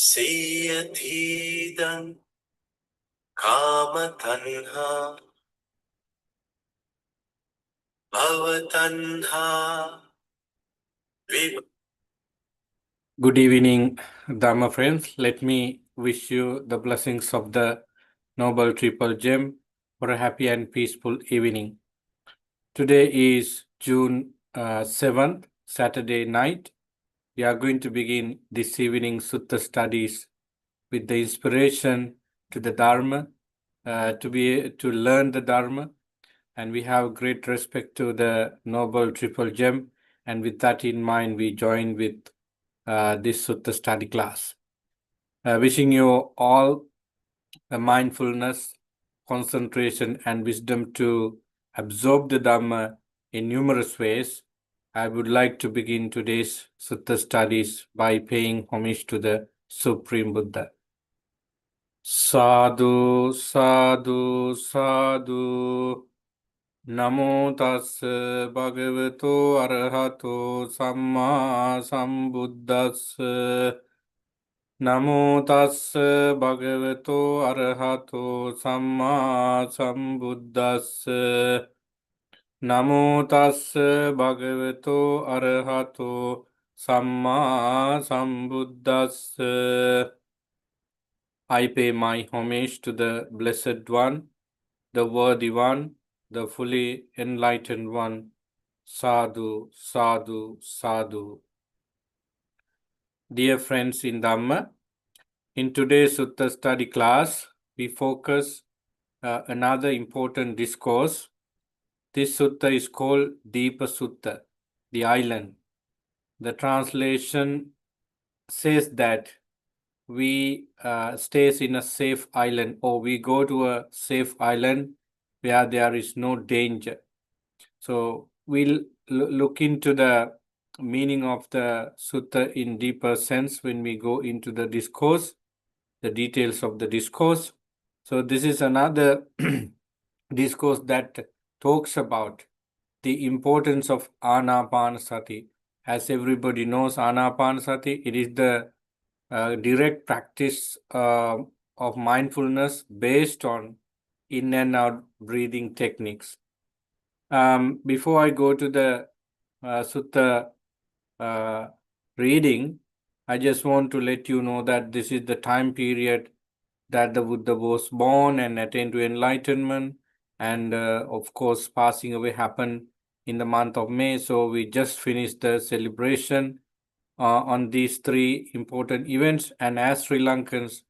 Seyathidan Kamatanha Bhavatanha Vib. Good evening, Dharma friends. Let me wish you the blessings of the Noble Triple Gem for a happy and peaceful evening. Today is June 7th, Saturday night. We are going to begin this evening Sutta Studies with the inspiration to the Dharma, to learn the Dharma, and we have great respect to the Noble Triple Gem, and with that in mind, we join with this Sutta study class. Wishing you all a mindfulness, concentration, and wisdom to absorb the Dhamma in numerous ways. I would like to begin today's Sutta studies by paying homage to the Supreme Buddha. Sadhu, sadhu, sadhu. Namo tassa bhagavato arahato samma sambuddhassa. Namo tassa bhagavato arahato samma sambuddhassa. Namo tassa bhagavato arahato samma sambuddhassa. I pay my homage to the Blessed One, the Worthy One, the fully enlightened one. Sadhu, sadhu, sadhu. Dear friends in Dhamma, in today's Sutta study class, we focus another important discourse. This sutta is called Deepa Sutta, the island. The translation says that we stays in a safe island, or we go to a safe island where there is no danger. So we'll look into the meaning of the sutta in deeper sense when we go into the discourse, the details of the discourse. So this is another discourse that talks about the importance of Anapanasati. As everybody knows, Anapanasati, it is the direct practice of mindfulness based on in and out breathing techniques. Before I go to the sutta reading, I just want to let you know that this is the time period that the Buddha was born and attained to enlightenment, and of course, passing away happened in the month of May. So we just finished the celebration on these three important events, and as Sri Lankans,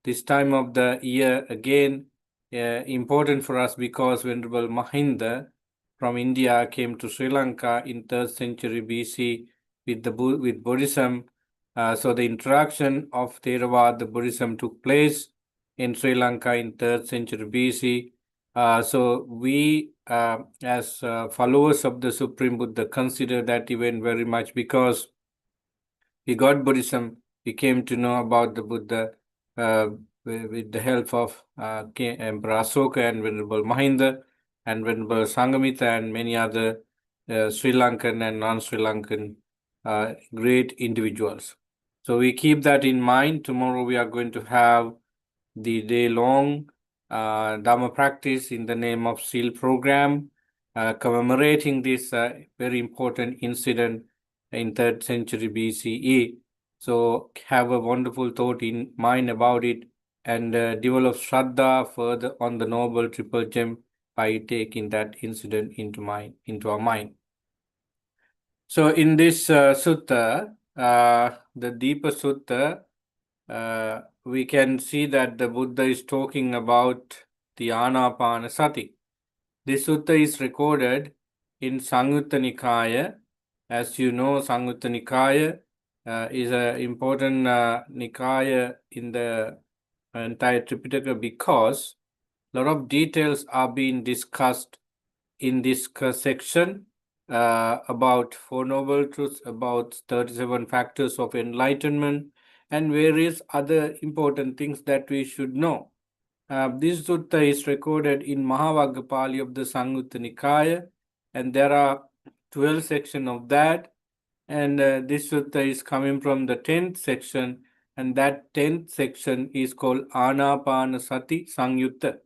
this time of the year again important for us because Venerable Mahinda from India came to Sri Lanka in 3rd century BC with Buddhism. So the introduction of Theravada Buddhism took place in Sri Lanka in 3rd century BC. So we, as followers of the Supreme Buddha, consider that event very much because we got Buddhism. We came to know about the Buddha with the help of Emperor Asoka and Venerable Mahinda and Venerable Sangamita and many other Sri Lankan and non-Sri Lankan great individuals. So we keep that in mind. Tomorrow we are going to have the day-long Dhamma practice in the name of SEAL program, commemorating this very important incident in 3rd century BCE. So have a wonderful thought in mind about it and develop Shraddha further on the Noble Triple Gem by taking that incident into our mind. So in this sutta, the Deepa Sutta, we can see that the Buddha is talking about the Anapanasati. This sutta is recorded in Samyutta Nikaya. As you know, Samyutta Nikaya is an important Nikaya in the entire Tripitaka because a lot of details are being discussed in this section about Four Noble Truths, about 37 factors of enlightenment, and various other important things that we should know. This sutta is recorded in Mahavagga of the Samyutta Nikaya, and there are 12 sections of that. And this sutta is coming from the 10th section, And that 10th section is called Anapanasati Sangyutta.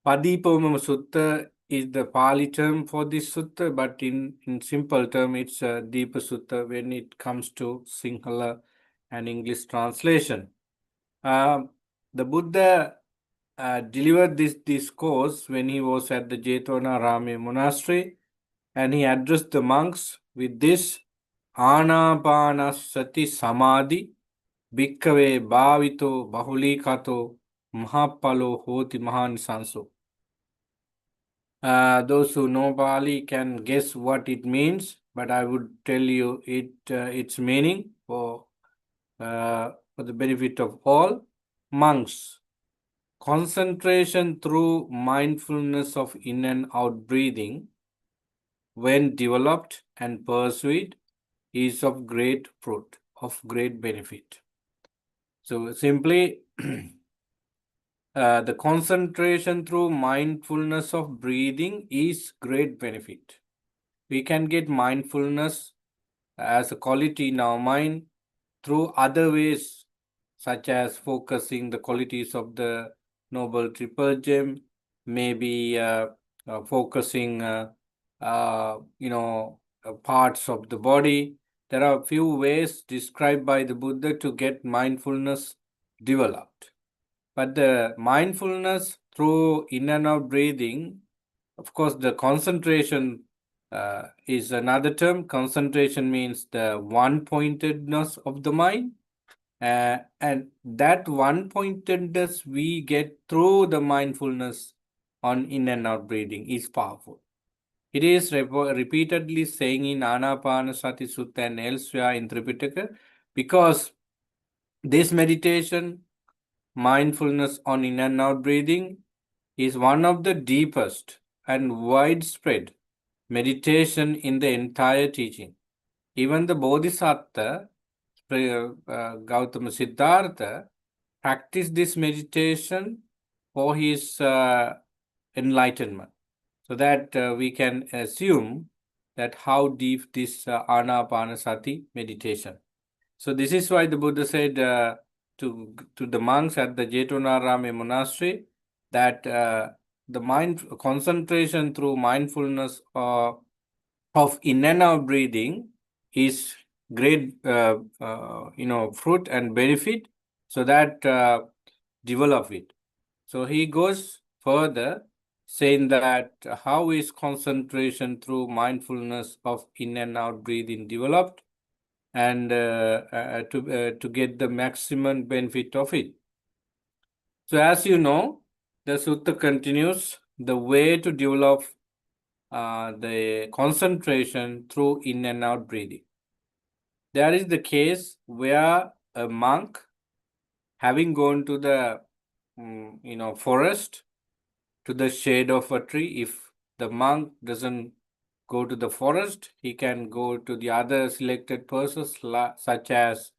Padipomama Sutta is the Pali term for this sutta, but in simple term, it's a Deepa Sutta when it comes to Sinhala and English translation. The Buddha delivered this discourse when he was at the Jetvanarama monastery, and he addressed the monks with this Anapanasati Samadhi Bhikkave Bhavito Bahulikato Mahapalo Hoti Mahanisanso. Those who know Pali can guess what it means, but I would tell you its meaning for the benefit of all. Monks, concentration through mindfulness of in and out breathing, when developed and pursued, is of great fruit, of great benefit. So simply, the concentration through mindfulness of breathing is great benefit. We can get mindfulness as a quality in our mind through other ways, such as focusing the qualities of the Noble Triple Gem, maybe focusing, parts of the body. There are a few ways described by the Buddha to get mindfulness developed. But the mindfulness through in and out breathing, of course, the concentration is another term. Concentration means the one-pointedness of the mind. And that one-pointedness we get through the mindfulness on in and out breathing is powerful. It is repeatedly saying in Anapanasati Sutta and elsewhere in Tripitaka, because this meditation, mindfulness on in and out breathing, is one of the deepest and widespread meditation in the entire teaching. Even the Bodhisattva, Gautama Siddhartha, practiced this meditation for his enlightenment. So that we can assume that how deep this Anapanasati meditation. So this is why the Buddha said to the monks at the Jetvanarama monastery that the mind concentration through mindfulness of in and out breathing is great, fruit and benefit. So that develop it. So he goes further, saying that how is concentration through mindfulness of in and out breathing developed, and to get the maximum benefit of it. So as you know, the sutta continues, the way to develop the concentration through in and out breathing. There is the case where a monk, having gone to the forest, to the shade of a tree, if the monk doesn't go to the forest, he can go to the other selected places such as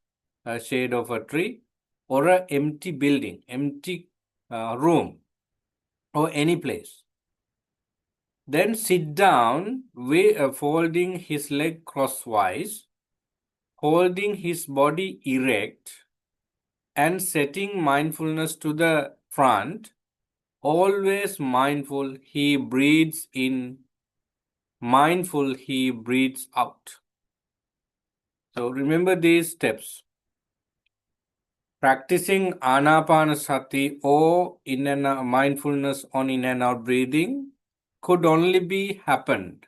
a shade of a tree or an empty building, empty room, or any place. Then sit down, folding his leg crosswise, holding his body erect, and setting mindfulness to the front, always mindful he breathes in, mindful he breathes out. So remember these steps. Practicing Anapanasati or in and mindfulness on in and out breathing could only be happened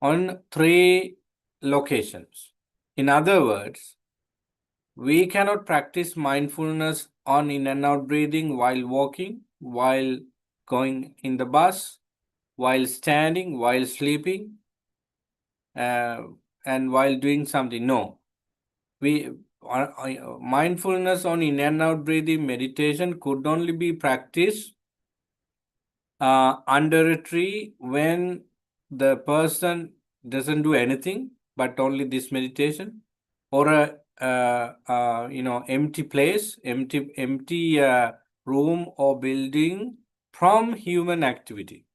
on 3 locations. In other words, we cannot practice mindfulness on in and out breathing while walking, while going in the bus, while standing, while sleeping, and while doing something. No. Mindfulness on in and out breathing meditation could only be practiced under a tree when the person doesn't do anything but only this meditation, or a empty place, empty room or building from human activity.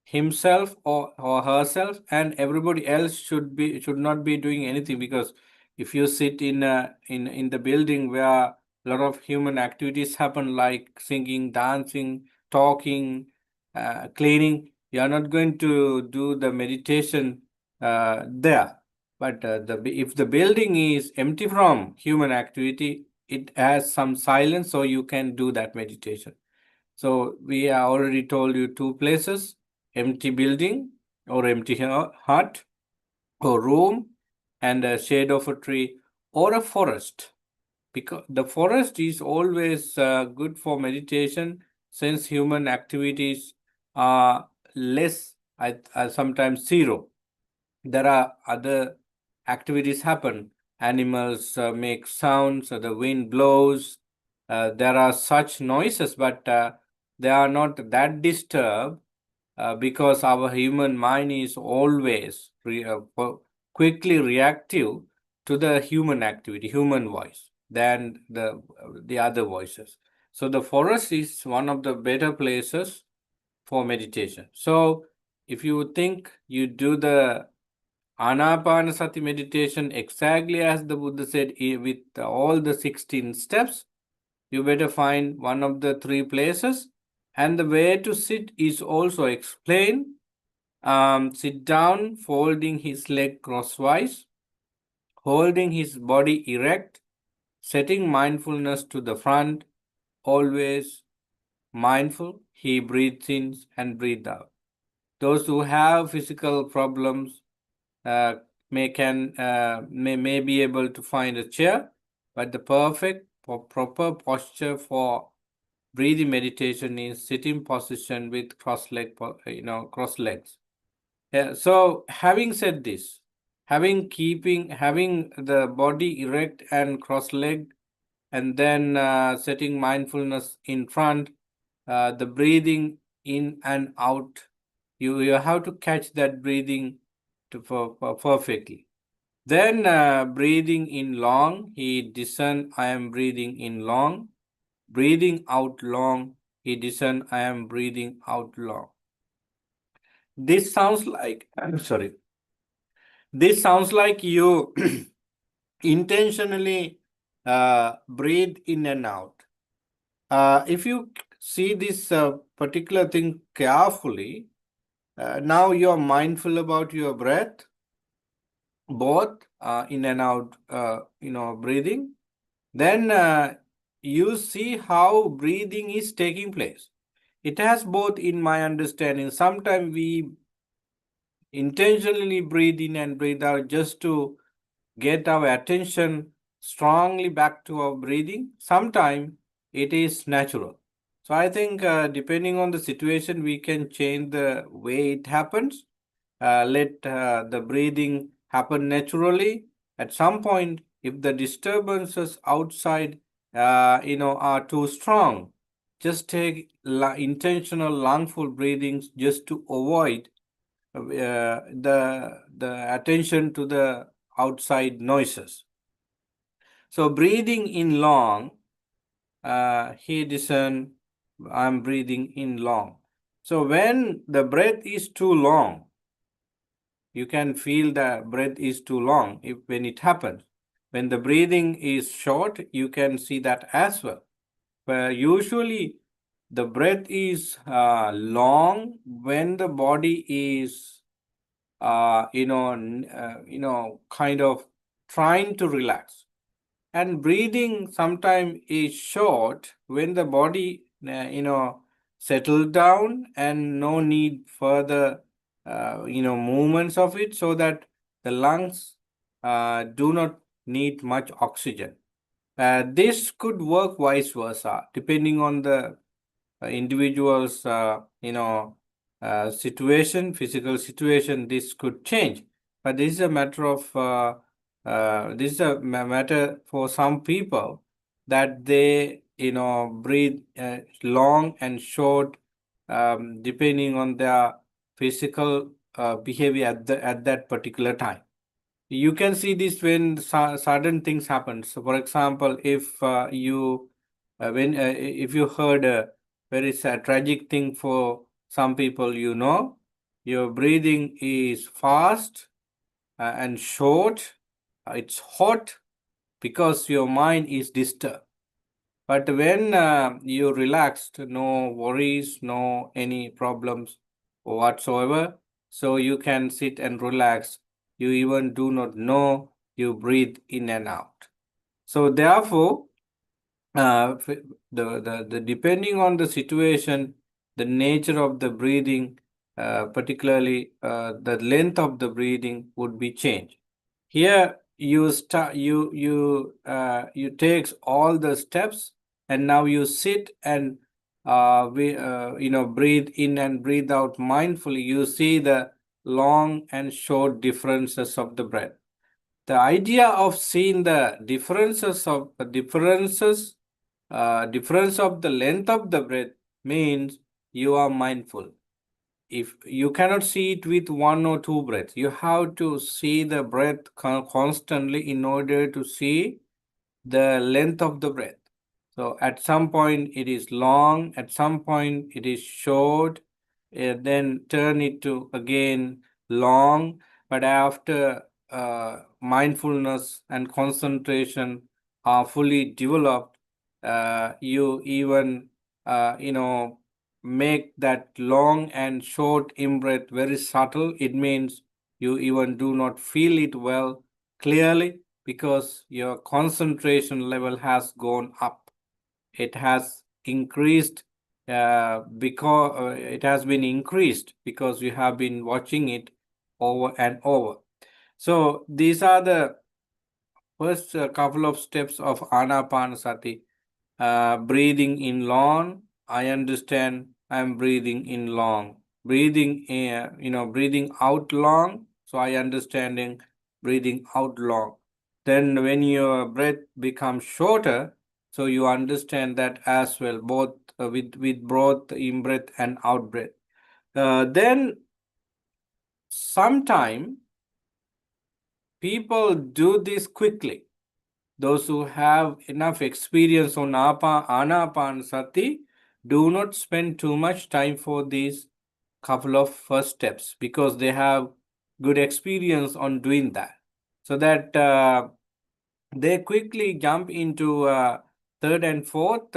Himself or herself and everybody else should not be doing anything, because If you sit in the building where a lot of human activities happen, like singing, dancing, talking, cleaning, you are not going to do the meditation there. But if the building is empty from human activity, it has some silence, so you can do that meditation. So we have already told you two places: empty building or empty hut or room, and a shade of a tree or a forest. Because the forest is always good for meditation, since human activities are less, sometimes zero. There are other activities happen. Animals make sounds, the wind blows. There are such noises, but they are not that disturbed because our human mind is always quickly reactive to the human activity, human voice, than the other voices. So the forest is one of the better places for meditation. So if you think you do the Anapanasati meditation exactly as the Buddha said, with all the 16 steps, you better find one of the three places. And the way to sit is also explained. Sit down, folding his leg crosswise, holding his body erect, setting mindfulness to the front, always mindful. He breathes in and breathes out. Those who have physical problems may be able to find a chair, but the proper posture for breathing meditation is sitting position with cross legs. Yeah, so having said this, having the body erect and cross-legged, and then setting mindfulness in front, the breathing in and out, you have to catch that breathing for perfectly. Then breathing in long, he discern, I am breathing in long. Breathing out long, he discern, I am breathing out long. This sounds like, I'm sorry. This sounds like you intentionally breathe in and out. If you see this particular thing carefully, now you're mindful about your breath, both in and out, breathing. Then you see how breathing is taking place. It has both, in my understanding. Sometimes we intentionally breathe in and breathe out just to get our attention strongly back to our breathing. Sometimes it is natural. So I think depending on the situation, we can change the way it happens. Let the breathing happen naturally. At some point, if the disturbances outside, are too strong, just take intentional lungful breathings just to avoid the attention to the outside noises. So breathing in long, he discern, I'm breathing in long. So when the breath is too long, you can feel the breath is too long when it happens. When the breathing is short, you can see that as well. But usually the breath is long when the body is kind of trying to relax. And breathing sometimes is short when the body, settled down and no need further, movements of it, so that the lungs do not need much oxygen. This could work vice versa, depending on the individual's, physical situation. This could change, but this is a matter of this is a matter for some people, that they breathe long and short, depending on their physical behavior at that particular time. You can see this when sudden things happen. So for example, if if you heard a very sad tragic thing for some people, your breathing is fast and short, It's hot because your mind is disturbed. But when you relaxed, no worries, no any problems whatsoever, so you can sit and relax. You even do not know you breathe in and out. So therefore, the depending on the situation, the nature of the breathing, particularly the length of the breathing would be changed. Here you start you takes all the steps, and now you sit and breathe in and breathe out mindfully. You see the long and short differences of the breath. The idea of seeing the difference of the length of the breath means you are mindful. If you cannot see it with one or two breaths, you have to see the breath constantly in order to see the length of the breath. So at some point it is long, at some point it is short, then turn it to again long. But after mindfulness and concentration are fully developed, you even make that long and short in-breath very subtle. It means you even do not feel it well clearly because your concentration level has gone up. It has increased because it has been increased because you have been watching it over and over. So these are the first couple of steps of Anapanasati. Breathing in long, I understand I'm breathing in long. Breathing out long, so I understanding breathing out long. Then when your breath becomes shorter, so you understand that as well, both with both in breath and out breath. Then sometime people do this quickly. Those who have enough experience on Anapanasati do not spend too much time for these couple of first steps because they have good experience on doing that. So that they quickly jump into third and fourth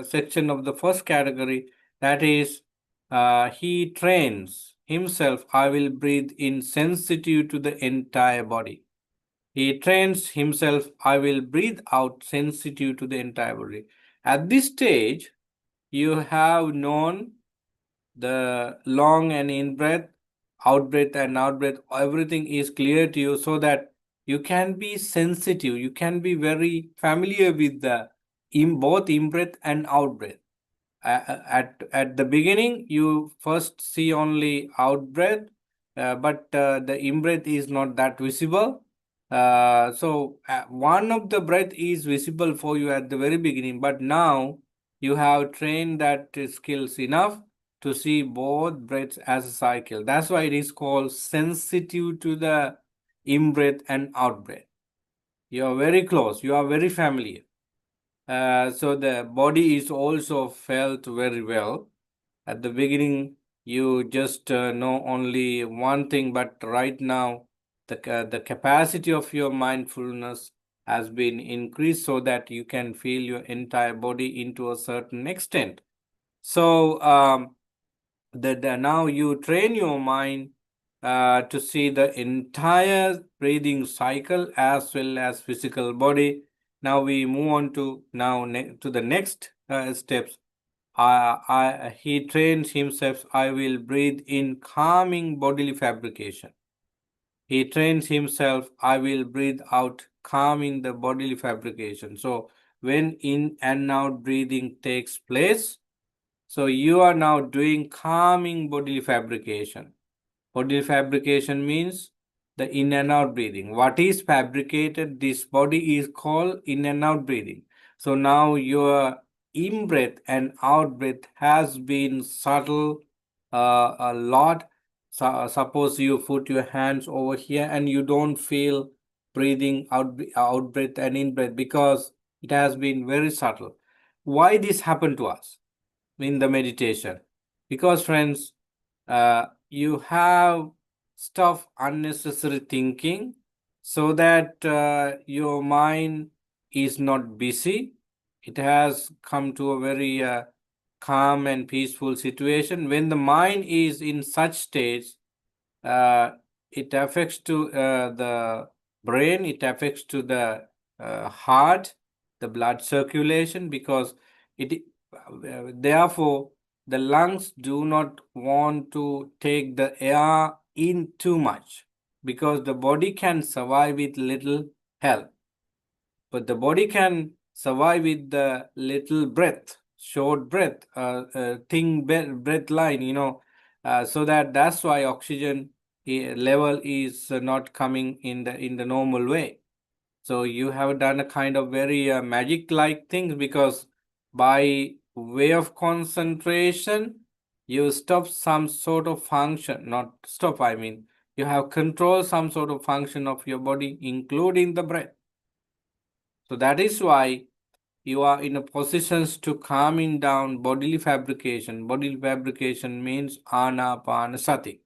section of the first category. That is, he trains himself. I will breathe in sensitive to the entire body. He trains himself, I will breathe out sensitive to the entire body. At this stage, you have known the long and in breath, out breath and out breath. Everything is clear to you so that you can be sensitive. You can be very familiar with the both in breath and out breath. At the beginning, you first see only out breath, but the in breath is not that visible. So one of the breath is visible for you at the very beginning, but now you have trained that skills enough to see both breaths as a cycle. That's why it is called sensitive to the in breath and out breath. You are very close. You are very familiar. So the body is also felt very well. At the beginning, you just know only one thing, but right now, the capacity of your mindfulness has been increased so that you can feel your entire body into a certain extent. So now you train your mind to see the entire breathing cycle as well as physical body. Now we move on to to the next steps. He trains himself. I will breathe in calming bodily fabrication. He trains himself. I will breathe out calming the bodily fabrication. So when in and out breathing takes place, so you are now doing calming bodily fabrication. Bodily fabrication means the in and out breathing. What is fabricated? This body is called in and out breathing. So now your in breath and out breath has been subtle a lot. So, suppose you put your hands over here and you don't feel breathing out breath and in breath because it has been very subtle. Why this happened to us in the meditation? Because friends, you have stuff unnecessary thinking so that your mind is not busy. It has come to a very calm and peaceful situation. When the mind is in such states, uh, it affects to the brain, it affects to the heart, the blood circulation, because it therefore the lungs do not want to take the air in too much, because the body can survive with little help, but the body can survive with the little breath, short breath, thin breath line, so that's why oxygen level is not coming in the normal way. So you have done a kind of very magic like things, because by way of concentration you stop some sort of function, not stop, I mean you have control some sort of function of your body, including the breath. So that is why you are in a positions to calming down bodily fabrication. Bodily fabrication means anapanasati.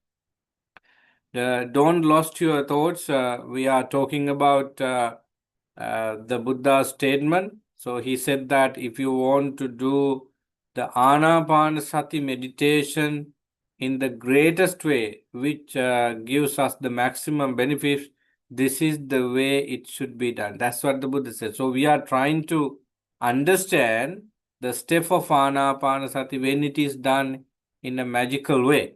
Don't lost your thoughts. We are talking about the Buddha's statement. So he said that if you want to do the anapanasati meditation in the greatest way, which gives us the maximum benefits, this is the way it should be done. That's what the Buddha said. So we are trying to understand the step of anapanasati when it is done in a magical way.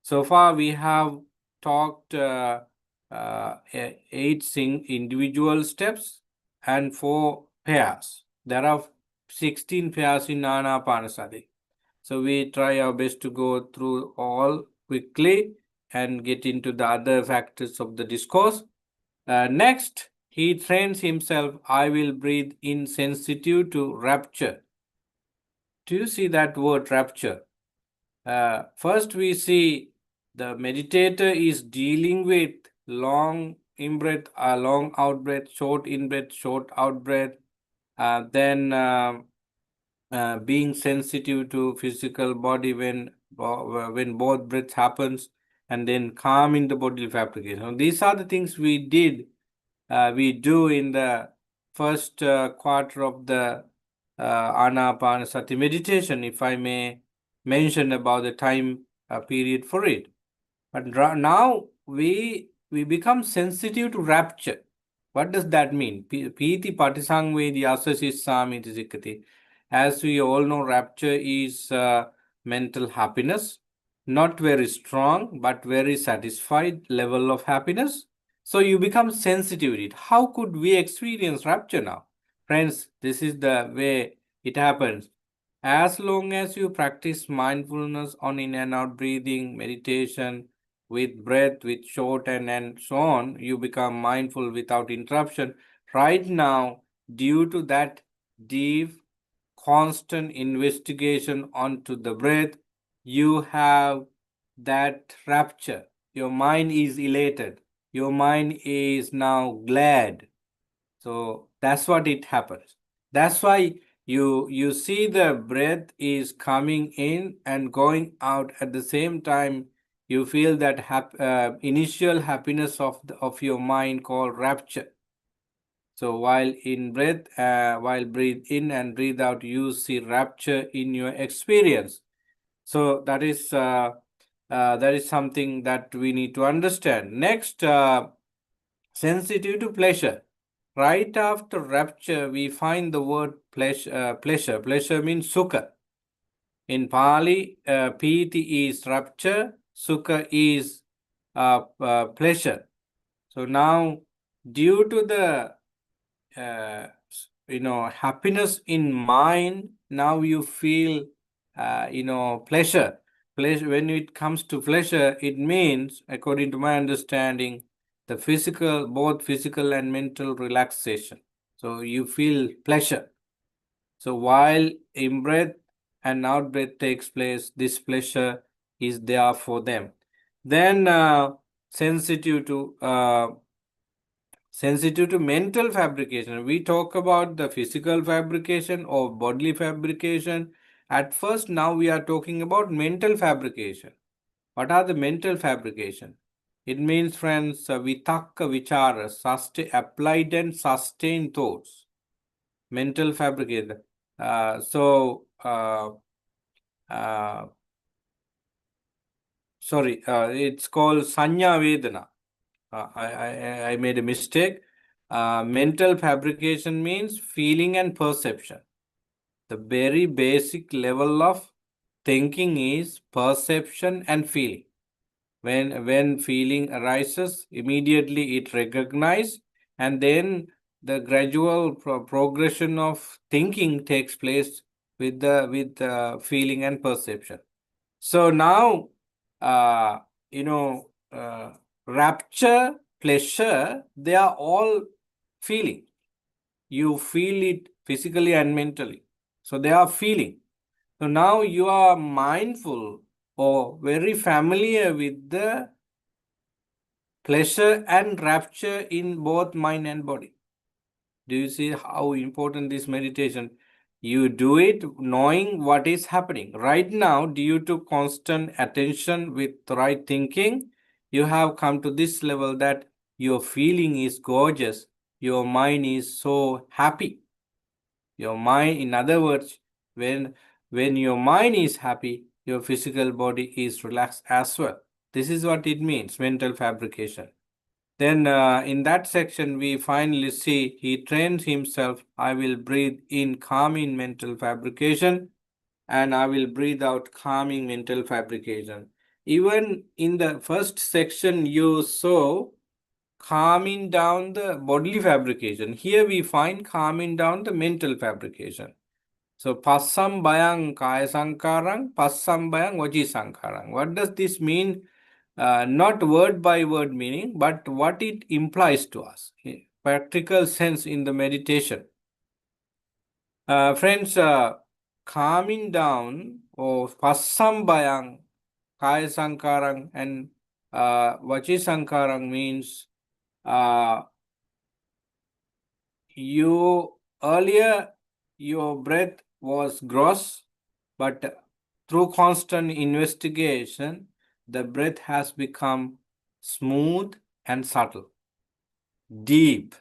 So far, we have talked 8 individual steps and 4 pairs. There are 16 pairs in Anapanasati. So we try our best to go through all quickly and get into the other factors of the discourse. Next, he trains himself. I will breathe insensitive to rapture. Do you see that word rapture? First, we see the meditator is dealing with long in-breath, long out-breath, short in-breath, short out-breath, then being sensitive to physical body when both breaths happens, and then calming the bodily fabrication. So these are the things we do in the first quarter of the Anapanasati meditation, if I may mention about the time period for it. But now we become sensitive to rapture. What does that mean? Piti patisangvedi asasissami sikkati. As we all know, rapture is mental happiness, not very strong, but very satisfied level of happiness. So you become sensitive to it. How could we experience rapture now? Friends, this is the way it happens. As long as you practice mindfulness on in and out breathing, meditation, with breath, with short and so on, you become mindful without interruption. Right now, due to that deep, constant investigation onto the breath, you have that rapture. Your mind is elated. Your mind is now glad. So that's what it happens. That's why you see the breath is coming in and going out at the same time. You feel that initial happiness of your mind called rapture. So while in breath, while breathe in and breathe out, you see rapture in your experience. So that is something that we need to understand. Next, sensitive to pleasure. Right after rapture, we find the word pleasure. Pleasure means sukha. In Pali, piti is rapture, sukha is pleasure. So now, due to the happiness in mind, now you feel pleasure. Pleasure. When it comes to pleasure, it means, according to my understanding, both physical and mental relaxation. So you feel pleasure. So while in-breath and out-breath takes place, this pleasure is there for them. Then sensitive to mental fabrication. We talk about the physical fabrication or bodily fabrication. At first, now we are talking about mental fabrication. What are the mental fabrication? It means, friends, vitakka vichara, applied and sustained thoughts, mental fabrication. Sorry, it's called sanya vedana. I made a mistake. Mental fabrication means feeling and perception. The very basic level of thinking is perception and feeling. When feeling arises, immediately it recognizes, and then the gradual progression of thinking takes place with the feeling and perception. So now, uh, you know, rapture, pleasure, they are all feeling. You feel it physically and mentally. So they are feeling. So now you are mindful or very familiar with the pleasure and rapture in both mind and body. Do you see how important this meditation? You do it knowing what is happening. Right now, due to constant attention with right thinking, you have come to this level that your feeling is gorgeous. Your mind is so happy. Your mind, in other words, when your mind is happy, your physical body is relaxed as well. This is what it means, mental fabrication. Then in that section, we finally see he trains himself. I will breathe in calming mental fabrication and I will breathe out calming mental fabrication. Even in the first section, you saw calming down the bodily fabrication. Here we find calming down the mental fabrication. So passam bayang kaya sankarang, passam bayang vaji sankarang. What does this mean? Not word by word meaning, but what it implies to us, practical sense in the meditation. Friends, calming down or passambayang, kaya sankarang, and vachi sankarang means you earlier your breath was gross, but through constant investigation, the breath has become smooth and subtle, deep.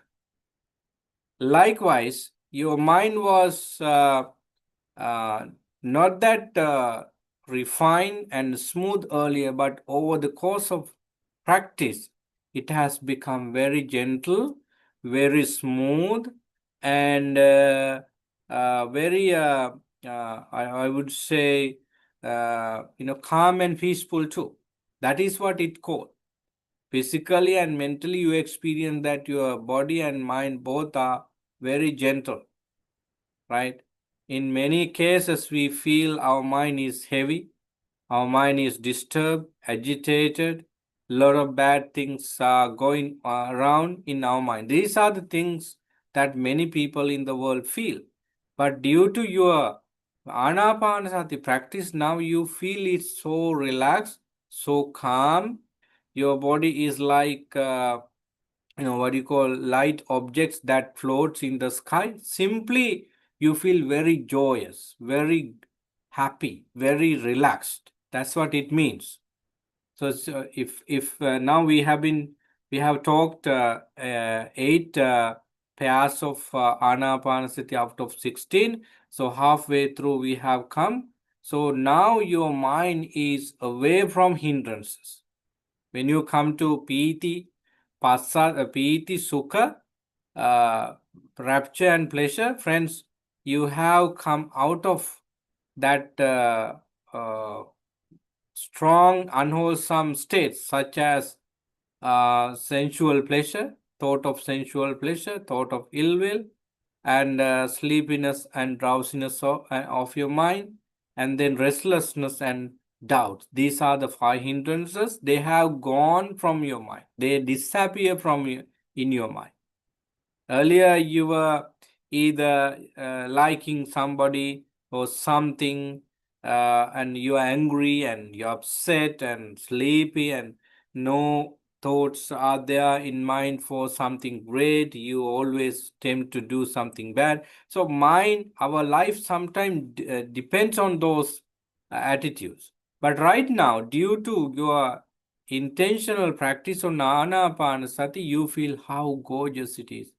Likewise, your mind was not that refined and smooth earlier, but over the course of practice, it has become very gentle, very smooth, and very, I would say, calm and peaceful too. That is what it called. Physically and mentally, you experience that your body and mind both are very gentle, right? In many cases, we feel our mind is heavy, our mind is disturbed, agitated. A lot of bad things are going around in our mind. These are the things that many people in the world feel. But due to your anapanasati practice, now you feel it so relaxed, so calm. Your body is like what you call light objects that floats in the sky. Simply you feel very joyous, very happy, very relaxed. That's what it means. So, if now we have talked 8 pairs of anapanasati out of 16. So halfway through we have come. So now your mind is away from hindrances. When you come to piti, piti, sukha, rapture and pleasure, friends, you have come out of that strong, unwholesome states such as sensual pleasure, thought of sensual pleasure, thought of ill will, and sleepiness and drowsiness of your mind, and then restlessness and doubt. These are the 5 hindrances. They have gone from your mind. They disappear from you in your mind. Earlier, you were either liking somebody or something, and you are angry and you're upset and sleepy, and no thoughts are there in mind for something great. You always tend to do something bad. So, mind, our life sometimes depends on those attitudes. But right now, due to your intentional practice on Anapanasati, you feel how gorgeous it is.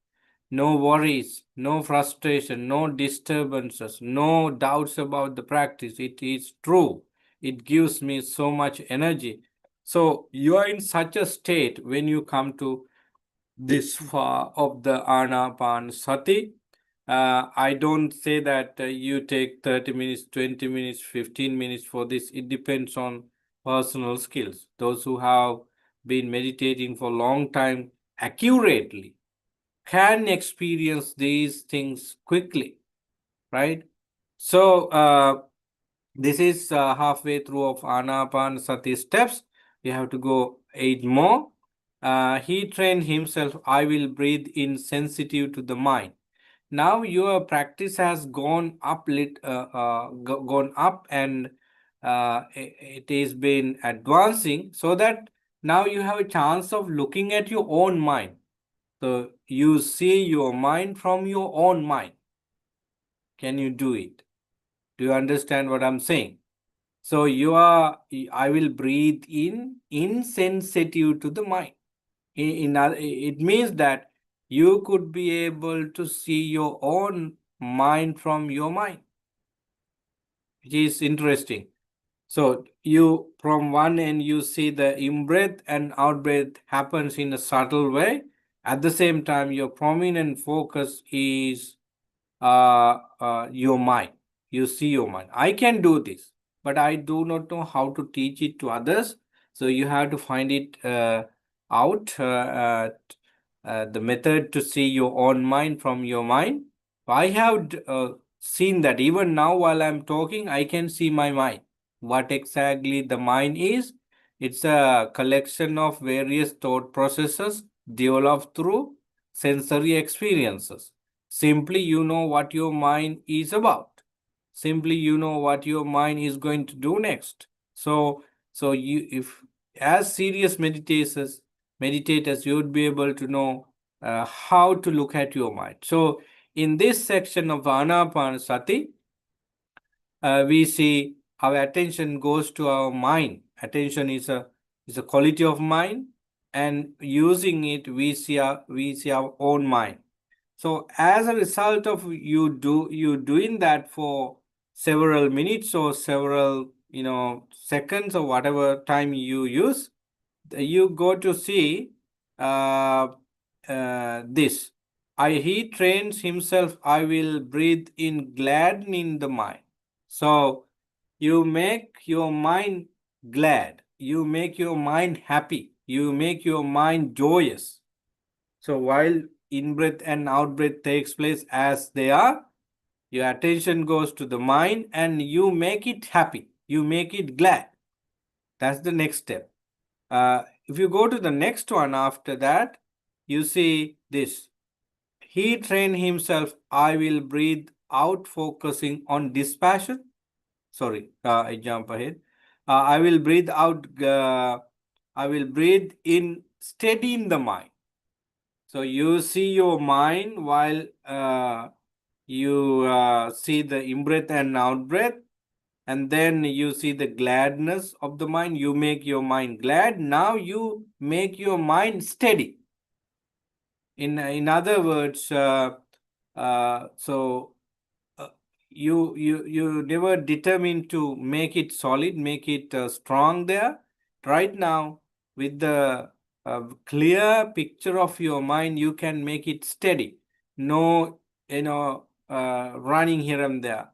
No worries, no frustration, no disturbances, no doubts about the practice. It is true. It gives me so much energy. So you are in such a state when you come to this far of the Anapanasati. I don't say that you take 30 minutes, 20 minutes, 15 minutes for this. It depends on personal skills. Those who have been meditating for a long time accurately can experience these things quickly, right? So this is halfway through of Anapanasati steps. We have to go 8 more. He trained himself, I will breathe in sensitive to the mind. Now your practice has gone up, gone up, and it is been advancing, so that now you have a chance of looking at your own mind. So you see your mind from your own mind. Can you do it? Do you understand what I'm saying? So I will breathe in insensitive to the mind. It means that you could be able to see your own mind from your mind, which is interesting. So you, from one end, you see the in-breath and out-breath happens in a subtle way. At the same time, your prominent focus is your mind. You see your mind. I can do this, but I do not know how to teach it to others. So you have to find it out, the method to see your own mind from your mind. I have seen that even now while I'm talking, I can see my mind. What exactly the mind is? It's a collection of various thought processes developed through sensory experiences. Simply, you know what your mind is about. Simply, you know what your mind is going to do next. So you, if as serious meditators, you would be able to know how to look at your mind. So in this section of Anapanasati, we see our attention goes to our mind. Attention is a quality of mind, and using it, we see our own mind. So as a result of you doing that for several minutes or several seconds or whatever time you use, you go to see this. He trains himself, I will breathe in gladdening the mind. So you make your mind glad, you make your mind happy, you make your mind joyous. So while in-breath and out-breath takes place as they are, your attention goes to the mind and you make it happy, you make it glad. That's the next step. If you go to the next one after that, you see this. He trained himself, I will breathe out, focusing on dispassion. Sorry, I jump ahead. I will breathe out, I will breathe in, steady in the mind. So you see your mind while you see the in-breath and out-breath, and then you see the gladness of the mind. You make your mind glad. Now you make your mind steady. In other words, you never determine to make it solid, make it strong there. Right now, with the clear picture of your mind, you can make it steady. No, running here and there.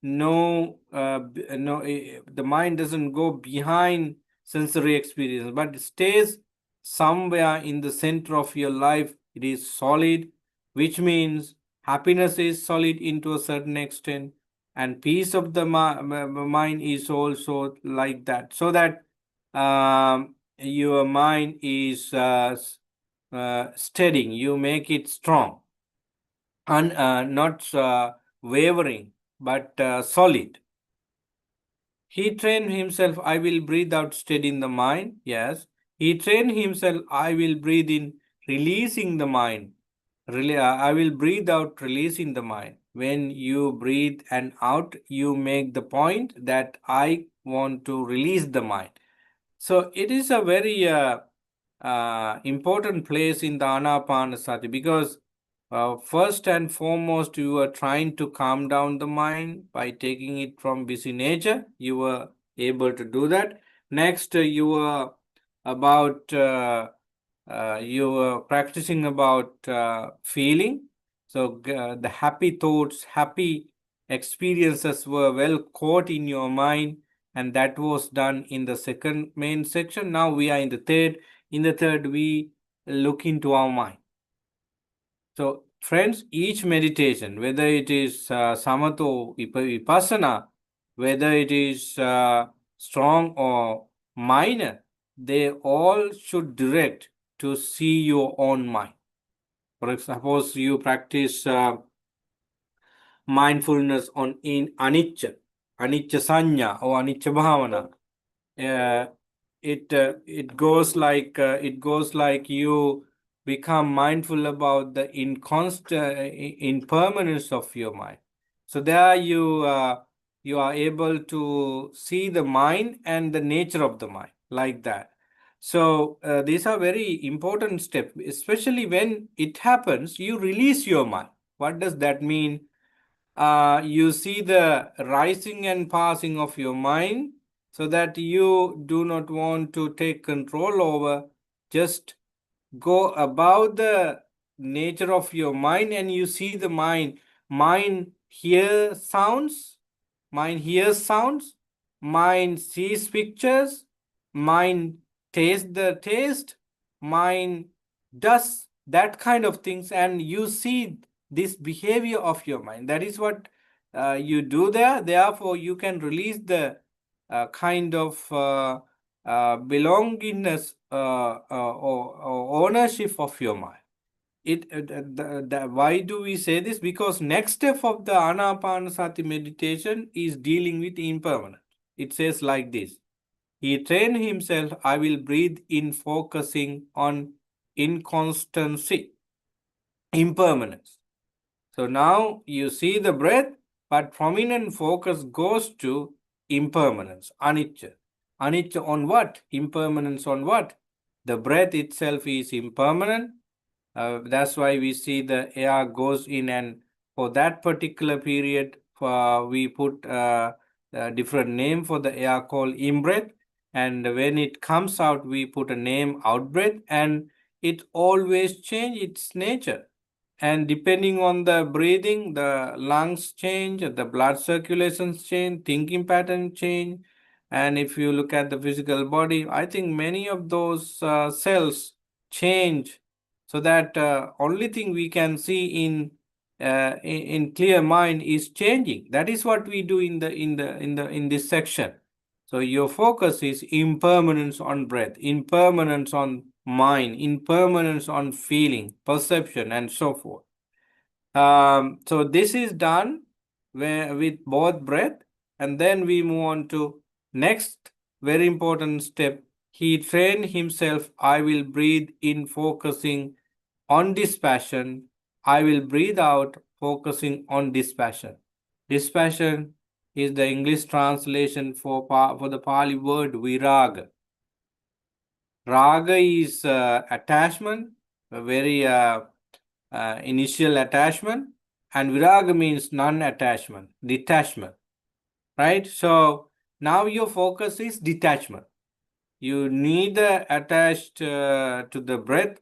No, the mind doesn't go behind sensory experience, but it stays somewhere in the center of your life. It is solid, which means happiness is solid into a certain extent, and peace of the mind is also like that, so that your mind is steadying. You make it strong and not wavering, but solid. He trained himself, I will breathe out, steady in the mind. Yes. He trained himself, I will breathe in, releasing the mind. I will breathe out, releasing the mind. When you breathe and out, you make the point that I want to release the mind. So it is a very important place in the Anapanasati because first and foremost, you are trying to calm down the mind by taking it from busy nature. You were able to do that. Next, you were about you were practicing about feeling. So the happy thoughts, happy experiences were well caught in your mind, and that was done in the second main section. Now we are in the third. In the third, we look into our mind. So, friends, each meditation, whether it is samatha vipassana, whether it is strong or minor, they all should direct to see your own mind. For example, suppose you practice mindfulness on in anicca sanya or anicca bhavana. It goes like you become mindful about the impermanence of your mind. So there you are able to see the mind and the nature of the mind like that. So these are very important steps, especially when it happens. You release your mind. What does that mean? You see the rising and passing of your mind so that you do not want to take control over. Just go above the nature of your mind and you see the mind. Mind hears sounds, mind sees pictures, mind tastes the taste, mind does that kind of things, and you see this behavior of your mind. That is what you do there. Therefore, you can release the kind of belongingness or ownership of your mind. Why do we say this? Because next step of the Anapanasati meditation is dealing with impermanence. It says like this: He trained himself, I will breathe in, focusing on inconstancy, impermanence. So now you see the breath, but prominent focus goes to impermanence, anicca. Anicca on what? Impermanence on what? The breath itself is impermanent. That's why we see the air goes in, and for that particular period, we put a different name for the air called in-breath. And when it comes out, we put a name out-breath, and it always change its nature. And depending on the breathing, the lungs change, the blood circulations change, thinking pattern change. And if you look at the physical body, I think many of those cells change, so that only thing we can see in clear mind is changing. That is what we do in this section. So your focus is impermanence on breath, impermanence on mind, impermanence on feeling, perception, and so forth. So this is done with both breath, and then we move on to next very important step. He trained himself, I will breathe in, focusing on dispassion. I will breathe out, focusing on dispassion. Dispassion is the English translation for the Pali word viraga. Raga is attachment, a very initial attachment, and viraga means non-attachment, detachment, right? So now your focus is detachment. You neither attached to the breath,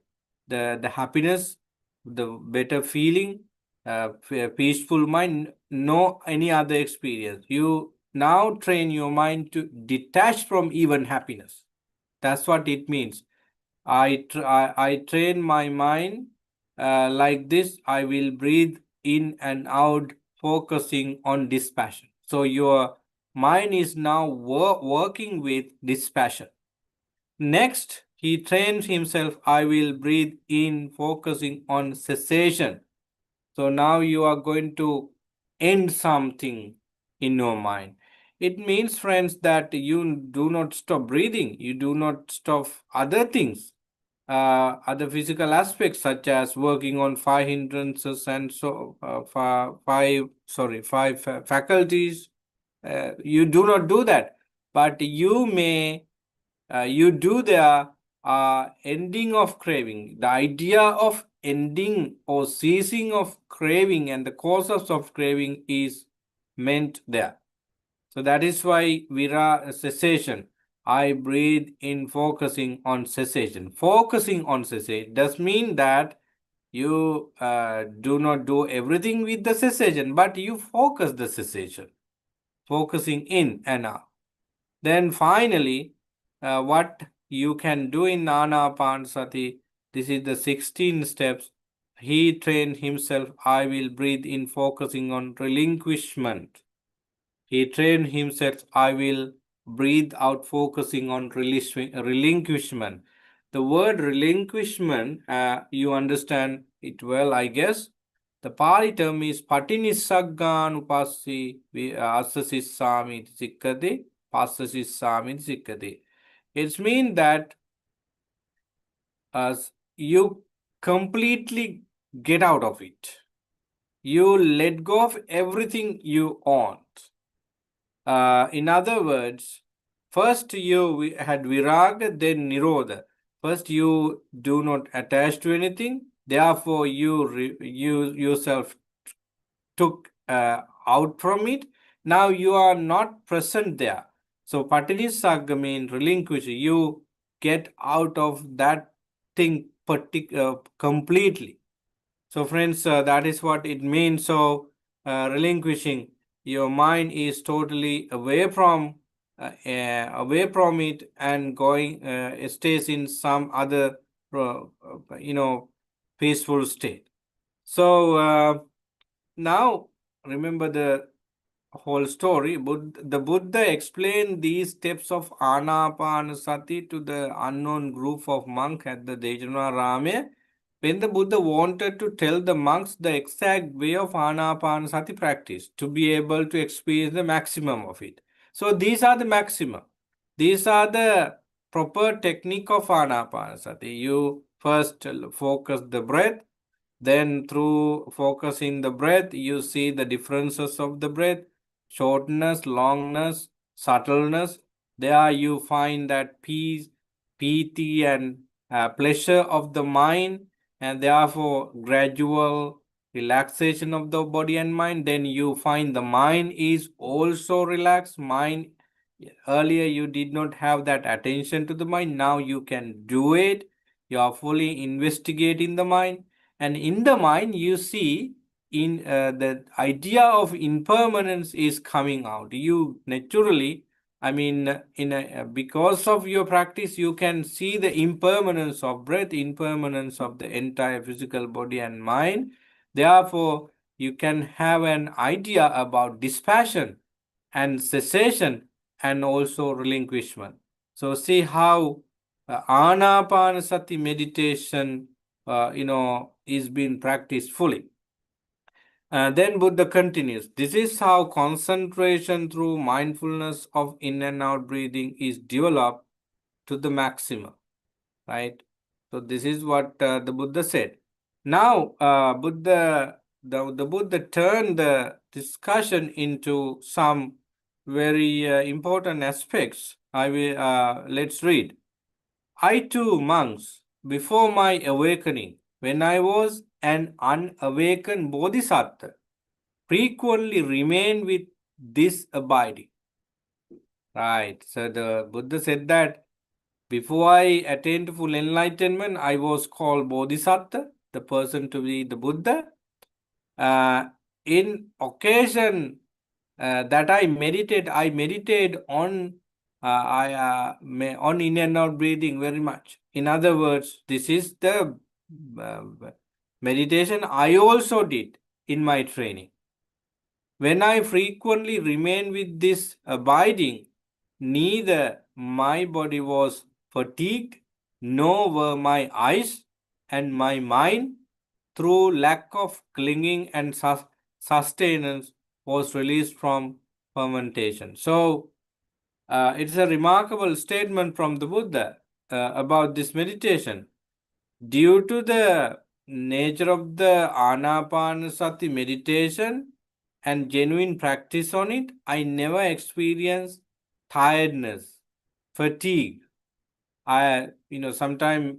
the happiness, the better feeling, peaceful mind, no any other experience. You now train your mind to detach from even happiness. That's what it means. I train my mind like this. I will breathe in and out, focusing on dispassion. So your mind is now working with dispassion. Next, he trains himself, I will breathe in, focusing on cessation. So now you are going to end something in your mind. It means, friends, that you do not stop breathing. You do not stop other things, other physical aspects, such as working on five hindrances and so five faculties. You do not do that, but you may you do the ending of craving. The idea of ending or ceasing of craving and the causes of craving is meant there. So that is why cessation. I breathe in focusing on cessation. Focusing on cessation does mean that you do not do everything with the cessation, but you focus the cessation, focusing in and out. Then finally, what you can do in Anapanasati, this is the 16 steps. He trained himself, I will breathe in focusing on relinquishment. He trained himself, I will breathe out focusing on relinquishment. The word relinquishment, you understand it well, I guess. The Pali term is patinisaggan upasi asasissami sikkati, pasasissami sikkati. It means that you completely get out of it. You let go of everything you own. In other words, first you had viraga, then nirodha. First you do not attach to anything, therefore you yourself took out from it. Now you are not present there. So patinisagga means relinquish. You get out of that thing completely. So friends, that is what it means. So relinquishing, your mind is totally away from it and going stays in some other peaceful state. So now remember the whole story. The Buddha explained these steps of Anapanasati to the unknown group of monks at the Dejanarame. When the Buddha wanted to tell the monks the exact way of Anapanasati practice to be able to experience the maximum of it. So these are the maximum. These are the proper technique of Anapanasati. You first focus the breath, then through focusing the breath, you see the differences of the breath, shortness, longness, subtleness. There you find that peace, piti, and pleasure of the mind, and therefore gradual relaxation of the body and mind. Then you find the mind is also relaxed. Mind, earlier you did not have that attention to the mind. Now you can do it. You are fully investigating the mind, and in the mind you see in the idea of impermanence is coming out. You naturally, I mean, because of your practice, you can see the impermanence of breath, impermanence of the entire physical body and mind. Therefore, you can have an idea about dispassion and cessation and also relinquishment. So see how Anapanasati meditation, is being practiced fully. Then Buddha continues, this is how concentration through mindfulness of in and out breathing is developed to the maximum, right? So this is what the Buddha said. Now, the Buddha turned the discussion into some very important aspects. Let's read. I too, monks, before my awakening, when I was an unawakened bodhisattva, frequently remained with this abiding. Right. So the Buddha said that before I attained full enlightenment, I was called bodhisattva, the person to be the Buddha. In occasion that I meditate on on in and out breathing very much. In other words, this is the uh, meditation I also did in my training. When I frequently remain with this abiding, neither my body was fatigued, nor were my eyes and my mind, through lack of clinging and sustenance, was released from fermentation. So, it's a remarkable statement from the Buddha about this meditation. Due to the nature of the Anapanasati meditation and genuine practice on it, I never experienced tiredness, fatigue, sometimes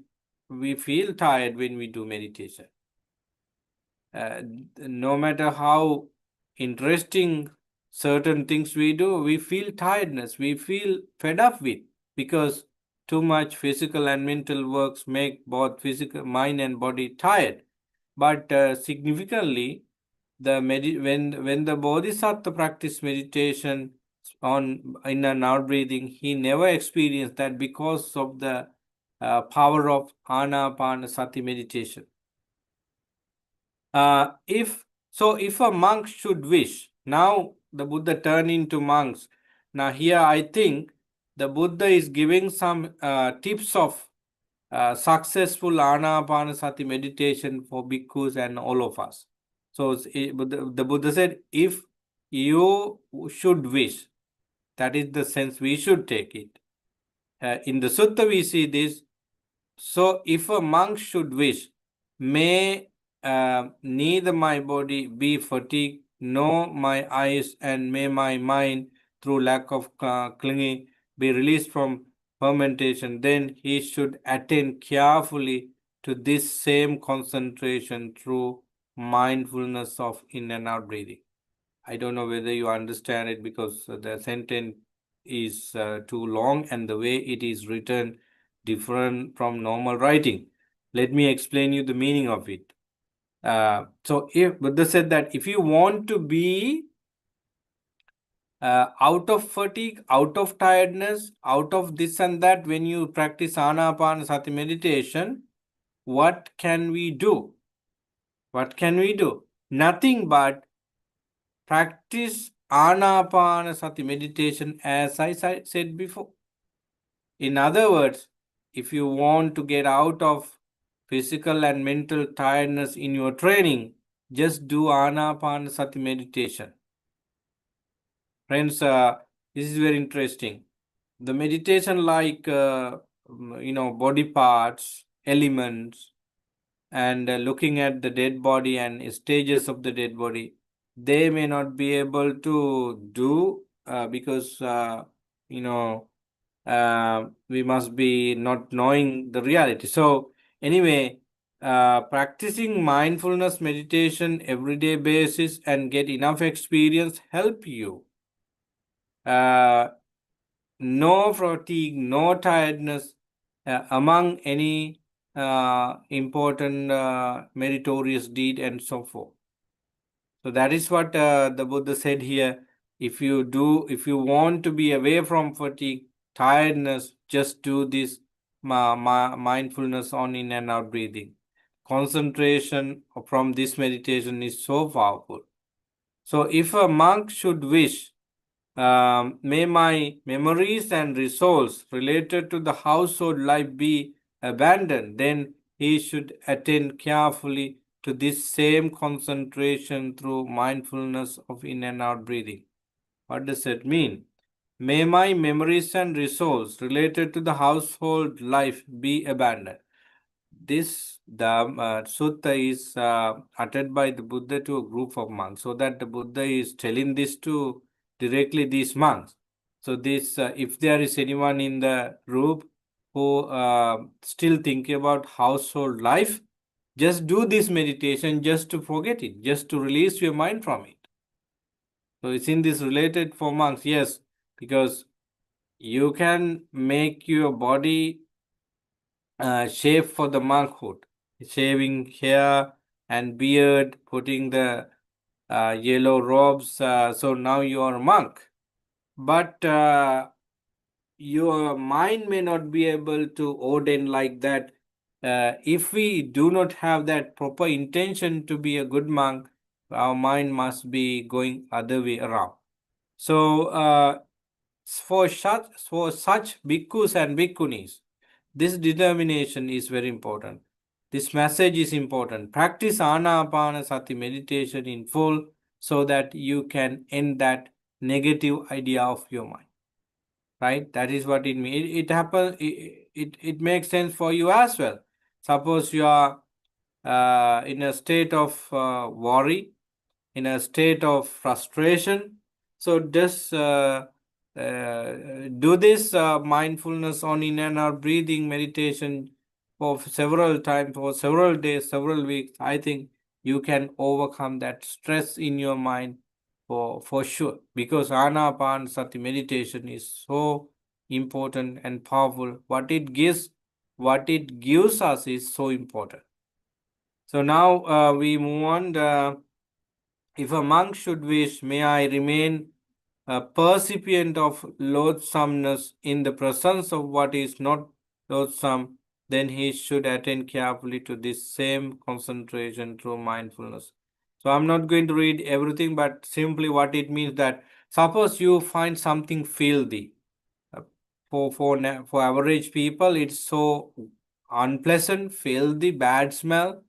we feel tired when we do meditation. No matter how interesting certain things we do, we feel tiredness, we feel fed up with, because too much physical and mental works make both physical mind and body tired. But significantly, when the Bodhisattva practiced meditation on in and out breathing, he never experienced that because of the power of Anapanasati meditation. If a monk should wish, now the Buddha turned into monks. Now here I think the Buddha is giving some tips of successful Anapanasati meditation for bhikkhus and all of us. So the Buddha said, if you should wish, that is the sense we should take it. In the sutta we see this. So if a monk should wish, may neither my body be fatigued, nor my eyes, and may my mind, through lack of clinging, be released from fermentation, then he should attend carefully to this same concentration through mindfulness of in and out breathing. I don't know whether you understand it, because the sentence is too long and the way it is written different from normal writing. Let me explain you the meaning of it. So if Buddha said that if you want to be out of fatigue, out of tiredness, out of this and that, when you practice Anapanasati meditation, what can we do? What can we do? Nothing but practice Anapanasati meditation as I said before. In other words, if you want to get out of physical and mental tiredness in your training, just do Anapanasati meditation. Friends, this is very interesting. The meditation like, body parts, elements, and looking at the dead body and stages of the dead body, they may not be able to do because, we must be not knowing the reality. So anyway, practicing mindfulness meditation everyday basis and get enough experience help you. No fatigue, no tiredness among any important meritorious deed and so forth. So that is what the Buddha said here. If you want to be away from fatigue, tiredness, just do this mindfulness on in and out breathing. Concentration from this meditation is so powerful. So if a monk should wish, may my memories and resolves related to the household life be abandoned, then he should attend carefully to this same concentration through mindfulness of in and out breathing. What does it mean? May my memories and resolves related to the household life be abandoned. The sutta is uttered by the Buddha to a group of monks, so that the Buddha is telling this to directly these monks. So this, if there is anyone in the group who still thinking about household life, just do this meditation just to forget it, just to release your mind from it. So it's in this related for monks, yes, because you can make your body shave for the monkhood, shaving hair and beard, putting the yellow robes. So now you are a monk. But your mind may not be able to ordain like that. If we do not have that proper intention to be a good monk, our mind must be going other way around. So for such bhikkhus and bhikkhunis, this determination is very important. This message is important. Practice Anapanasati meditation in full so that you can end that negative idea of your mind. Right? That is what it means. It happens. It makes sense for you as well. Suppose you are in a state of worry, in a state of frustration. So just do this mindfulness on in and out breathing meditation for several times, for several days, several weeks, I think you can overcome that stress in your mind for sure. Because Anapanasati meditation is so important and powerful. What it gives us is so important. So now we move on. If a monk should wish, may I remain a percipient of loathsomeness in the presence of what is not loathsome, then he should attend carefully to this same concentration through mindfulness. So I'm not going to read everything, but simply what it means that suppose you find something filthy. For average people, it's so unpleasant, filthy, bad smell,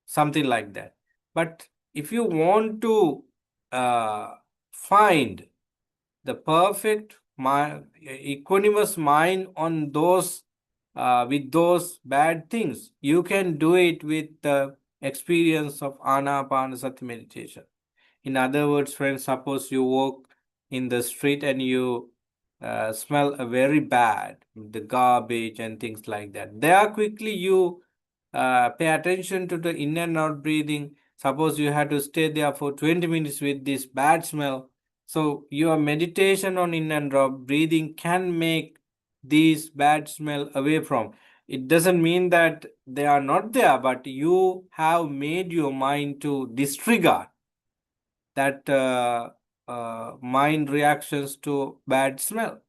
something like that. But if you want to find the perfect equanimous mind on those with those bad things, you can do it with the experience of Anapanasati meditation. In other words, friends, suppose you walk in the street and you smell a very bad, the garbage and things like that. There quickly you pay attention to the in and out breathing. Suppose you had to stay there for 20 minutes with this bad smell. So your meditation on in and out breathing can make these bad smell away from. It doesn't mean that they are not there, but you have made your mind to disregard that mind reactions to bad smell.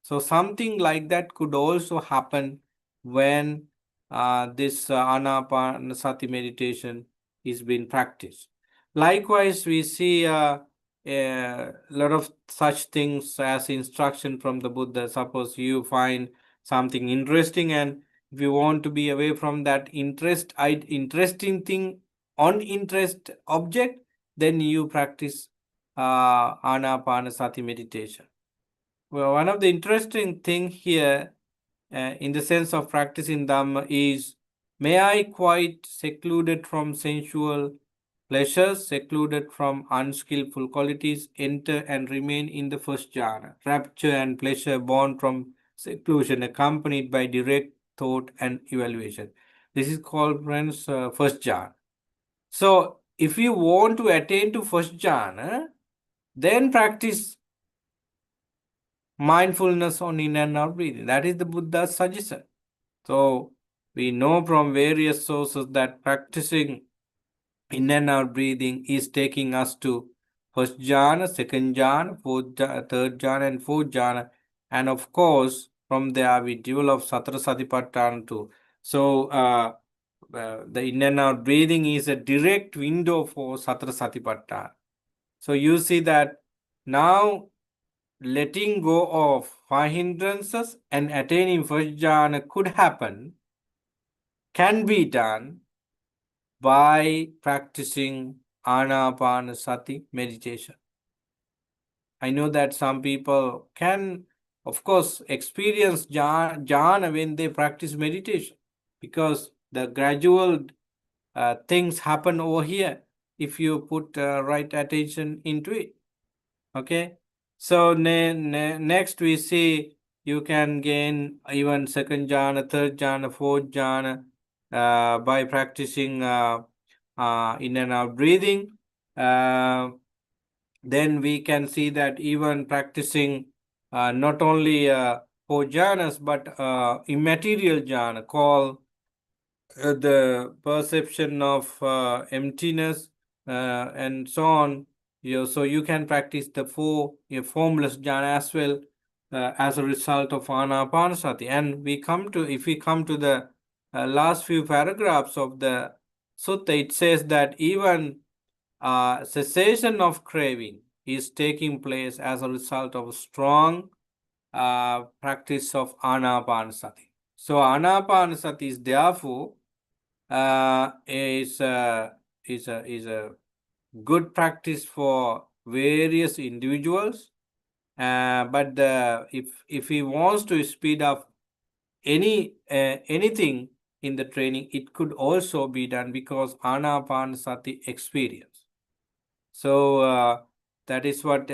So something like that could also happen when this Anapanasati meditation is being practiced. Likewise, we see a lot of such things as instruction from the Buddha. Suppose you find something interesting, and if you want to be away from that interesting thing on interest object, then you practice Anapanasati meditation. Well, one of the interesting thing here, in the sense of practicing Dhamma, is may I quite secluded from sensual pleasures, secluded from unskillful qualities, enter and remain in the first jhana. Rapture and pleasure born from seclusion, accompanied by direct thought and evaluation. This is called, friends, first jhana. So, if you want to attain to first jhana, then practice mindfulness on in and out breathing. That is the Buddha's suggestion. So we know from various sources that practicing in and out breathing is taking us to first jhana, second jhana, third jhana, and fourth jhana. And of course, from there we develop Sattva Satipatthana too. So the in and out breathing is a direct window for Sattva Satipatthana. So you see that now letting go of five hindrances and attaining first jhana can be done by practicing Anapanasati meditation. I know that some people can, of course, experience jhana when they practice meditation, because the gradual things happen over here if you put right attention into it. Okay. So next we see you can gain even second jhana, third jhana, fourth jhana by practicing in and out breathing. Then we can see that even practicing not only four jhanas but immaterial jhana called the perception of emptiness and so on. So you can practice the formless jhana as well as a result of Anapanasati. And if we come to the last few paragraphs of the sutta, it says that even cessation of craving is taking place as a result of strong practice of Anapanasati. So Anapanasati is therefore is a good practice for various individuals. But if he wants to speed up anything in the training, it could also be done because Anapanasati experience. So that is what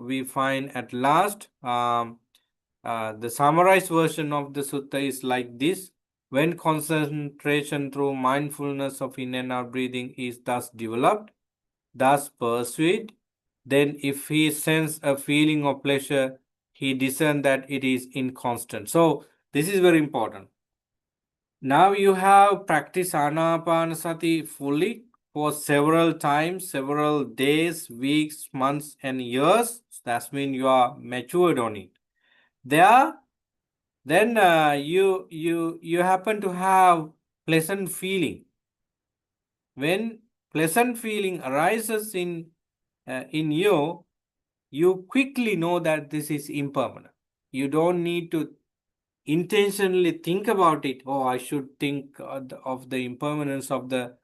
we find at last. The summarized version of the sutta is like this. When concentration through mindfulness of in and out breathing is thus developed, thus pursued, then if he sense a feeling of pleasure, he discern that it is inconstant. So this is very important. Now you have practiced Anapanasati fully for several times, several days, weeks, months, and years. That means you are matured on it. There, then you happen to have pleasant feeling. When pleasant feeling arises in you, you quickly know that this is impermanent. You don't need to intentionally think about it. Oh, I should think of the impermanence of the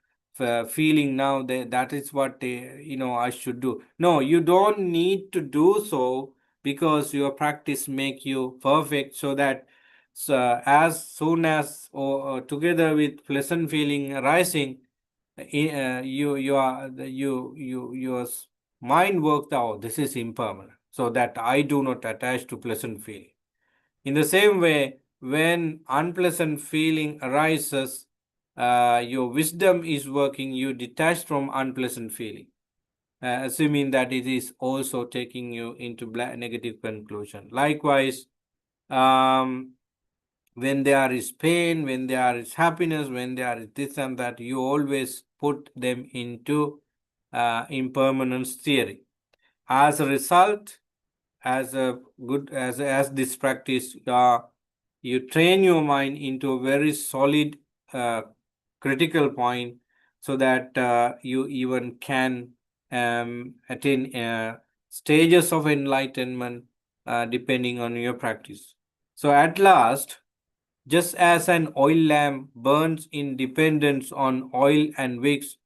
feeling now. That is what I should do. No, you don't need to do so, because your practice make you perfect, so that as soon as or together with pleasant feeling arising, your mind worked out this is impermanent, so that I do not attach to pleasant feeling. In the same way, when unpleasant feeling arises, your wisdom is working, you detach from unpleasant feeling, assuming that it is also taking you into negative conclusion. Likewise, when there is pain, when there is happiness, when there is this and that, you always put them into impermanence theory. As a result, as this practice, you train your mind into a very solid critical point, so that you even can attain stages of enlightenment depending on your practice. So at last, just as an oil lamp burns in dependence on oil and wicks,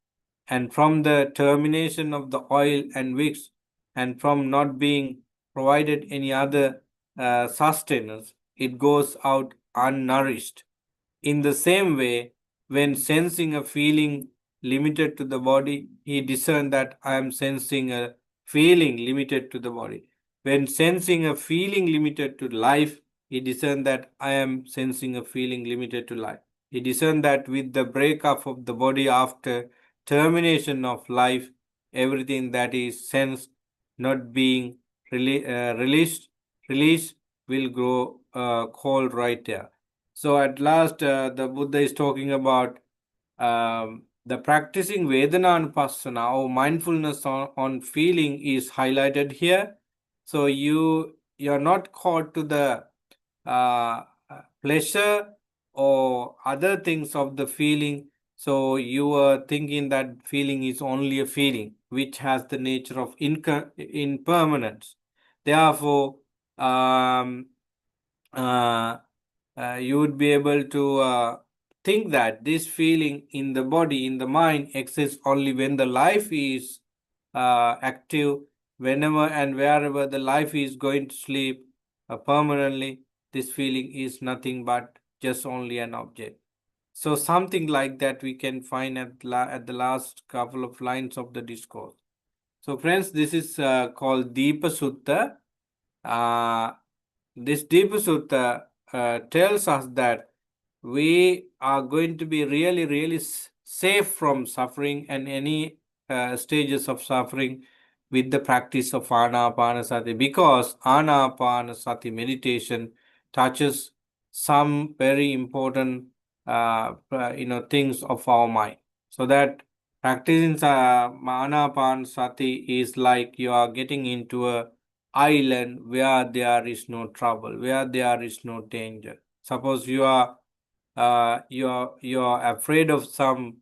and from the termination of the oil and wicks, and from not being provided any other sustenance, it goes out unnourished. In the same way, when sensing a feeling limited to the body, he discerned that I am sensing a feeling limited to the body. When sensing a feeling limited to life, he discerned that I am sensing a feeling limited to life. He discerned that with the breakup of the body after termination of life, everything that is sensed not being released will grow cold right there. So at last, the Buddha is talking about the practicing Vedana Vipassana or mindfulness on feeling is highlighted here. So you're not caught to the uh, pleasure or other things of the feeling. So you are thinking that feeling is only a feeling, which has the nature of impermanence. Therefore, uh, you would be able to think that this feeling in the body, in the mind, exists only when the life is active. Whenever and wherever the life is going to sleep permanently, this feeling is nothing but just only an object. So something like that we can find at the last couple of lines of the discourse. So friends, this is called Deepa Sutta. This Deepa Sutta tells us that we are going to be really, really safe from suffering and any stages of suffering with the practice of Anapanasati, because Anapanasati meditation touches some very important things of our mind. So that practicing Anapanasati is like you are getting into a island where there is no trouble, where there is no danger. Suppose you are you're afraid of some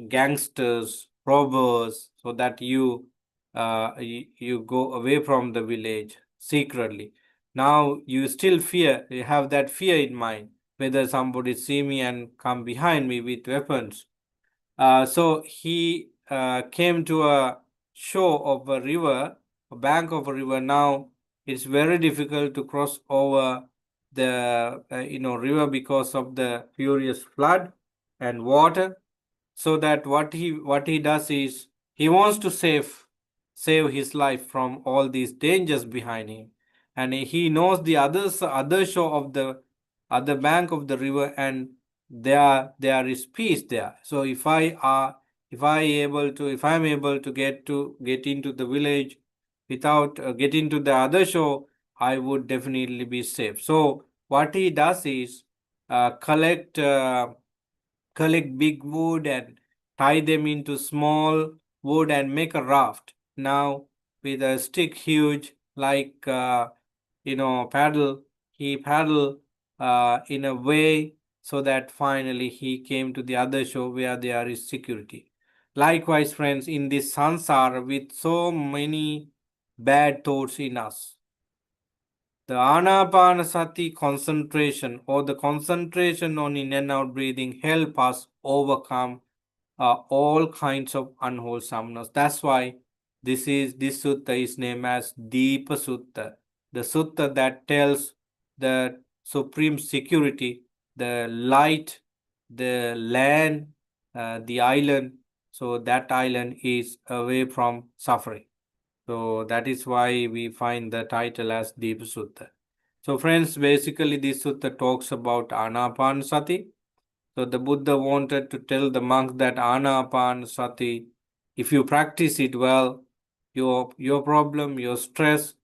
gangsters, robbers, so that you go away from the village secretly. Now you still fear, you have that fear in mind, whether somebody see me and come behind me with weapons. So he came to a shore of a river, a bank of a river. Now it's very difficult to cross over the river because of the furious flood and water. So that what he does is he wants to save his life from all these dangers behind him. And he knows the other shore of the other bank of the river, and there is peace there. So if I'm able to get into the village without getting to the other shore, I would definitely be safe. So what he does is collect big wood and tie them into small wood and make a raft. Now, with a stick huge like paddle, he paddle in a way so that finally he came to the other shore where there is security. Likewise, friends, in this sansara with so many bad thoughts in us, the anapanasati concentration or the concentration on in and out breathing help us overcome all kinds of unwholesomeness. That's why this sutta is named as Deepa Sutta, the sutta that tells the supreme security, the light, the land, the island. So that island is away from suffering. So that is why we find the title as Deep Sutta. So friends, basically this sutta talks about Anapanasati. So the Buddha wanted to tell the monks that Anapanasati, if you practice it well, your problem, your stress,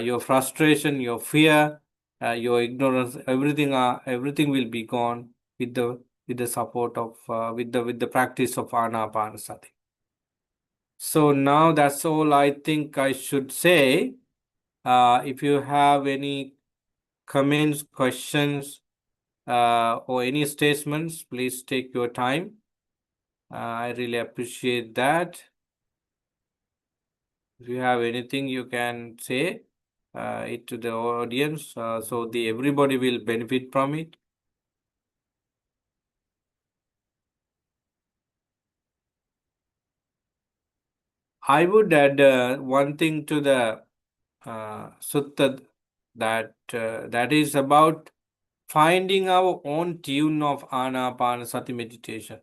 your frustration, your fear, your ignorance, everything will be gone with the support of with the practice of Anapanasati. So now that's all I think I should say. If you have any comments, questions, or any statements, please take your time. I really appreciate that. If you have anything, you can say it to the audience, so everybody will benefit from it. I would add one thing to the sutta that is about finding our own tune of anapanasati meditation.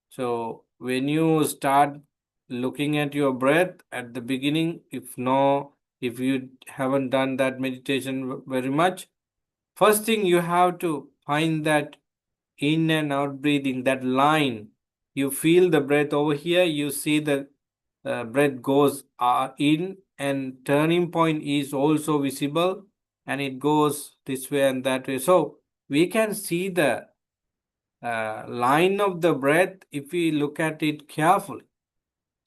So when you start looking at your breath at the beginning, if you haven't done that meditation very much, first thing you have to find that in and out breathing, that line. You feel the breath over here, you see the breath goes in, and turning point is also visible, and it goes this way and that way. So we can see the line of the breath if we look at it carefully.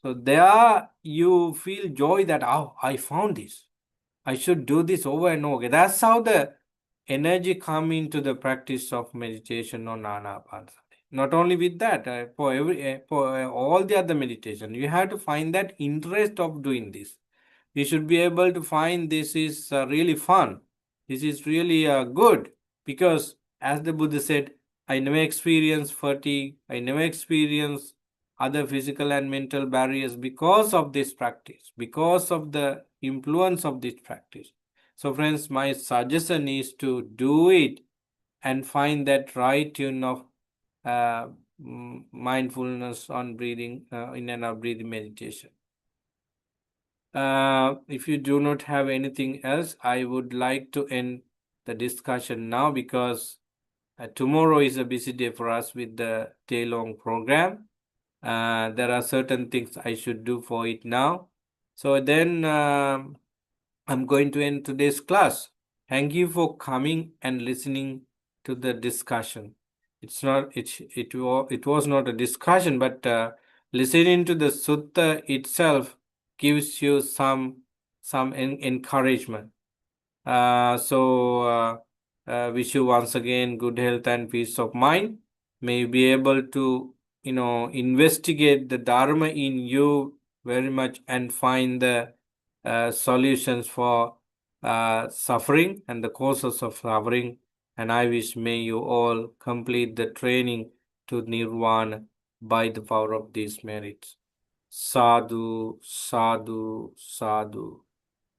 So there you feel joy that, oh, I found this. I should do this over and over. That's how the energy come into the practice of meditation on anapanasati. Not only with that, for all the other meditation, you have to find that interest of doing this. You should be able to find this is really fun. This is really good, because as the Buddha said, I never experience fatigue. I never experience other physical and mental barriers because of this practice, because of the influence of this practice. So friends, my suggestion is to do it and find that right tune of mindfulness on breathing, in and out breathing meditation. If you do not have anything else, I would like to end the discussion now, because tomorrow is a busy day for us with the day-long program. There are certain things I should do for it now. So then I'm going to end today's class. Thank you for coming and listening to the discussion. It was not a discussion, but listening to the sutta itself gives you some encouragement. Wish you once again good health and peace of mind. May you be able to investigate the dharma in you very much and find the solutions for suffering and the causes of suffering. And I wish may you all complete the training to nirvana by the power of these merits. Sadhu, sadhu, sadhu.